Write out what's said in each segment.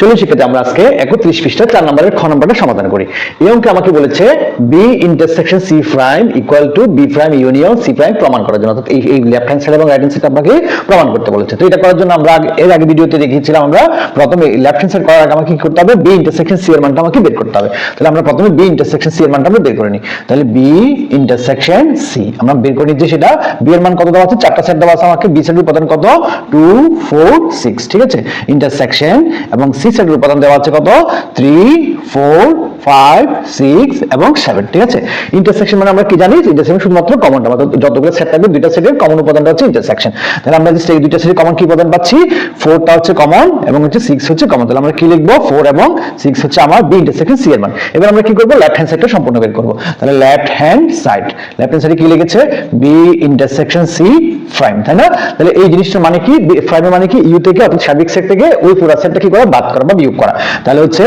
চলুন শিক্ষার্থী আমরা আজকে 31 পৃষ্ঠা 4 নম্বরের খ নম্বরটা সমাধান করি। এই অঙ্কে আমাকে বলেছে B intersection C prime equal to B prime union C prime প্রমাণ করার জন্য, অর্থাৎ এই লেফট হ্যান্ড সাইড এবং রাইট হ্যান্ড সাইড আপনাকে প্রমাণ করতে বলেছে। তো এটা করার জন্য আমরা এর আগে ভিডিওতে দেখিয়েছিলাম, আমরা প্রথমে লেফট হ্যান্ড সাইড করার আগে আমাকে কি করতে হবে, বি ইন্টারসেকশন সি এর মানটা আমাকে বের করতে হবে। তাহলে আমরা প্রথমে বি ইন্টারসেকশন সি এর মানটা আমরা বের করে নিই। তাহলে বি ইন্টারসেকশন সি আমরা বের করে নিচ্ছি, সেটা বি এর মান কত দেওয়া আছে, চারটা সেট দেওয়া আছে আমাকে। বি সেটের উপাদান কত, 2 4 6, ঠিক আছে। ইন্টারসেকশন এবং সি সেটের উপাদান দেওয়া আছে কত, 3 4 5 6 এবং 7, ঠিক আছে। ইন্টারসেকশন মানে আমরা কি জানি, ইন্টারসেকশন শুধুমাত্র কমনটা, মানে যতগুলো সেট থাকবে দুইটা সেটের কমন উপাদানটা হচ্ছে ইন্টারসেকশন। তাহলে আমরা জাস্ট এই দুইটা সেটের কমন কি উপাদান পাচ্ছি, 4টা হচ্ছে কমন এবং হচ্ছে 6 হচ্ছে কমন। তাহলে আমরা কি লিখবো, 4 এবং 6 হচ্ছে আমার বি ইন্টারসেকশন সি এর মান। এবার আমরা কি করব, লেফট হ্যান্ড সাইডটা সম্পূর্ণ বের করব। তাহলে লেফট হ্যান্ড সাইডে কি লিখেছে, বি ইন্টারসেকশন সি প্রাইম, তাই না। তাহলে এই জিনিসটার মানে কি, প্রাইমের মানে কি, ইউ থেকে অর্থাৎ সার্বিক সেট থেকে ওই পুরো সেটটা কি করা, বাদ করা বা বিয়োগ করা। তাহলে হচ্ছে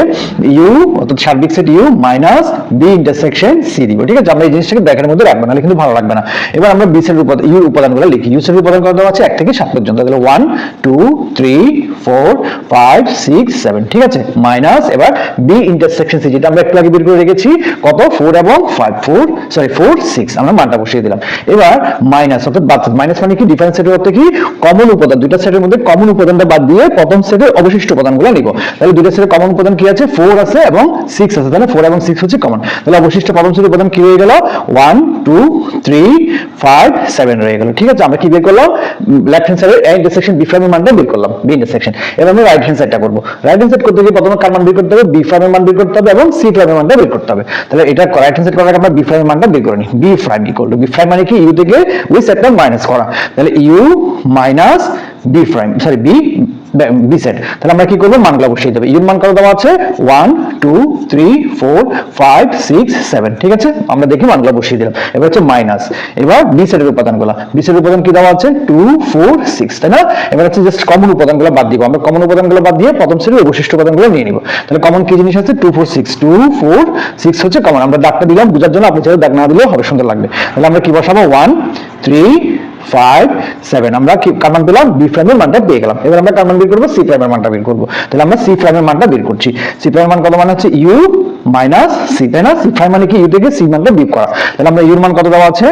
ইউ অর্থাৎ সার্বিক set U minus B intersection C দিব, ঠিক আছে। আমরা এই জিনিসটাকে ব্র্যাকেটের মধ্যে রাখবো, নাহলে কিন্তু ভালো লাগবে না। এবার আমরা বি সেটের উপাদান ইউর উপাদানগুলো লিখি। ইউ সেটের উপাদান কত দেওয়া আছে, 1 থেকে 7 পর্যন্ত। তাহলে 1 2 3 4 5 6 7, ঠিক আছে। মাইনাস এবার বি ইন্টারসেকশন সি, যেটা আমরা একটু আগে বের করে রেখেছি, কত 4 এবং 5 4 6 আমরা মানটা বসিয়ে দিলাম। এবার মাইনাস অর্থাৎ বাদ, মাইনাস মানে কি, ডিফারেন্স সেটের অর্থ কি, কমন উপাদান, দুইটা সেটের মধ্যে কমন উপাদানটা বাদ দিয়ে প্রথম সেটের অবশিষ্ট উপাদানগুলো নিব। তাহলে দুইটা সেটের কমন উপাদান কি আছে, 4 আছে এবং 6 আছে। তাহলে 4 এবং 6 হচ্ছে কমন। তাহলে অবশিষ্ট প্রথম সেটের উপাদান কি হয়ে গেল, 1 2 3 5 7 রয়ে গেল, ঠিক আছে। আমরা কি বের করলাম, লেফট হ্যান্ড সাইডের ইন্টারসেকশন বি প্রাইমের মানটা বের করলাম, বি ইন্টারসেকশন। এবার আমরা রাইট হ্যান্ড সাইডটা করব। রাইট হ্যান্ড সাইড করতে গিয়ে প্রথমে কার মান বের করতে হবে, বি প্রাইমের মান বের করতে হবে এবং সি প্রাইমের মানটা বের করতে হবে। তাহলে এটা রাইট হ্যান্ড সাইড করার আগে আমরা বি প্রাইমের মানটা বের করে নিই। B prime equal to, B prime মানে কি, ইউ থেকে ওই সেটটা মাইনাস করা। তাহলে U minus B prime, sorry B set. তাহলে আমরা কি করব, মানগুলো বসিয়ে দেব। ইউর মান কত দেওয়া আছে, 1 2 3 4 5 6 7, ঠিক আছে। আমরা দেখি মানগুলো বসিয়ে দিলাম। এবার হচ্ছে মাইনাস, এবার বি সেটের উপাদানগুলো, বি সেটের উপাদান কি দেওয়া আছে, 2 4 6, তাই না। এবার হচ্ছে জাস্ট কমন উপাদানগুলো বাদ দিব। আমরা কমন উপাদানগুলো বাদ দিয়ে প্রথম সেটের অবশিষ্ট উপাদানগুলো নিয়ে নিব। তাহলে কমন কি জিনিস আছে, 2 4 6, 2 4 6 হচ্ছে কমন। আমরা দাগটা দিলাম বোঝার জন্য, আপনি চাইলে দাগ না দিলেও হবে, সুন্দর লাগবে। তাহলে আমরা কি বসাবো, 1 3 5 7, আমরা কি কার মান পেলাম, বি প্রাইমের মানটা পেয়ে গেলাম। এবার আমরা কার মান বের করব, সি প্রাইমের মানটা বের করব। তাহলে আমরা সি প্রাইমের মানটা বের করছি। সি প্রাইমের মান কত, মানে হচ্ছে ইউ মাইনাস সি, তাই না। সি প্রাইম মানে কি, ইউ থেকে সি মানটা বিয়োগ করা। তাহলে আমরা ইউর মান কত দেওয়া আছে,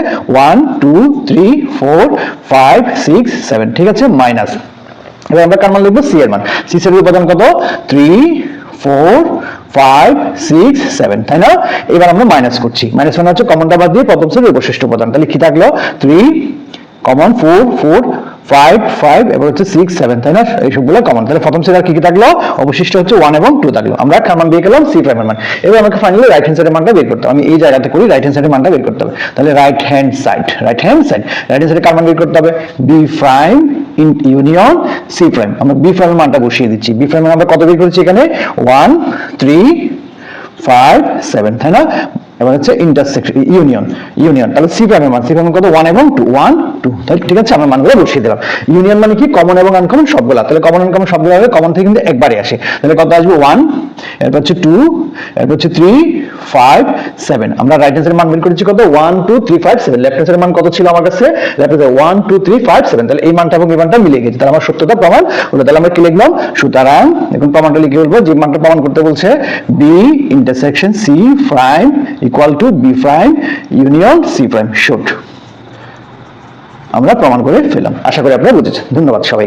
1 2 3 4 5 6 7, ঠিক আছে, মাইনাস। এবার আমরা কার মান লিখবো, সি এর মান। সি এর উপাদান কত, 3 4 5 6 7, তাই না। এবার আমরা মাইনাস করছি। মাইনাস মানে হচ্ছে কমনটা বাদ দিয়ে প্রথম সেটের অবশিষ্ট উপাদান। তাহলে কি থাকলো, 3 কমন 4 4 5 5, এবার হচ্ছে 6 7, তাই না। এই সবগুলো কমন। তাহলে প্রথম সেট আর কি থাকলো, অবশিষ্ট হচ্ছে 1 এবং 2 থাকলো। আমরা কার মান বের করলাম, সি প্রাইমের মান। এবার আমাকে ফাইনালি রাইট হ্যান্ড সাইডের মানটা বের করতে হবে। আমি এই জায়গাতে করি, রাইট হ্যান্ড সাইডের মানটা বের করতে হবে। তাহলে রাইট হ্যান্ড সাইডে কার মান বের করতে হবে, B prime union C prime. আমরা বি প্রাইমের মানটা বসিয়ে দিচ্ছি। বি প্রাইমের আমরা কত বের করেছি এখানে, 1 3 5 7, তাই না। এবার হচ্ছে ইন্টারসেকশন ইউনিয়ন, তাহলে সি প্রাইমের মান, সি প্রাইমের কত, 1 এবং 2 1 2, তাহলে ঠিক আছে, আমরা মানগুলো বসিয়ে দিলাম। ইউনিয়ন মানে কি, কমন এবং আনকমন সবগুলা। তাহলে কমন আনকমন সবগুলো হবে, কমন থেকে কিন্তু একবারে আসে। তাহলে কত আসবে, 1, এরপর হচ্ছে 2, এরপর হচ্ছে 3 5 7। আমরা রাইট হ্যান্ড সাইডের মান বের করেছি কত, 1 2 3 5 7। লেফট হ্যান্ড সাইডের মান কত ছিল আমার কাছে, লেফট হ্যান্ড 1 2 3 5 7। তাহলে এই মানটা এবং এই মানটা মিলে গেছে। তাহলে আমার সত্যতা প্রমাণ হলো। তাহলে আমরা কি লিখলাম, সুতরাং এখন প্রমাণটা লিখে বলবো, যে মানটা প্রমাণ করতে বলছে, B intersection C prime equal to B prime union C prime. শুট আমরা প্রমাণ করে ফেললাম। আশা করি আপনারা বুঝেছেন। ধন্যবাদ সবাই।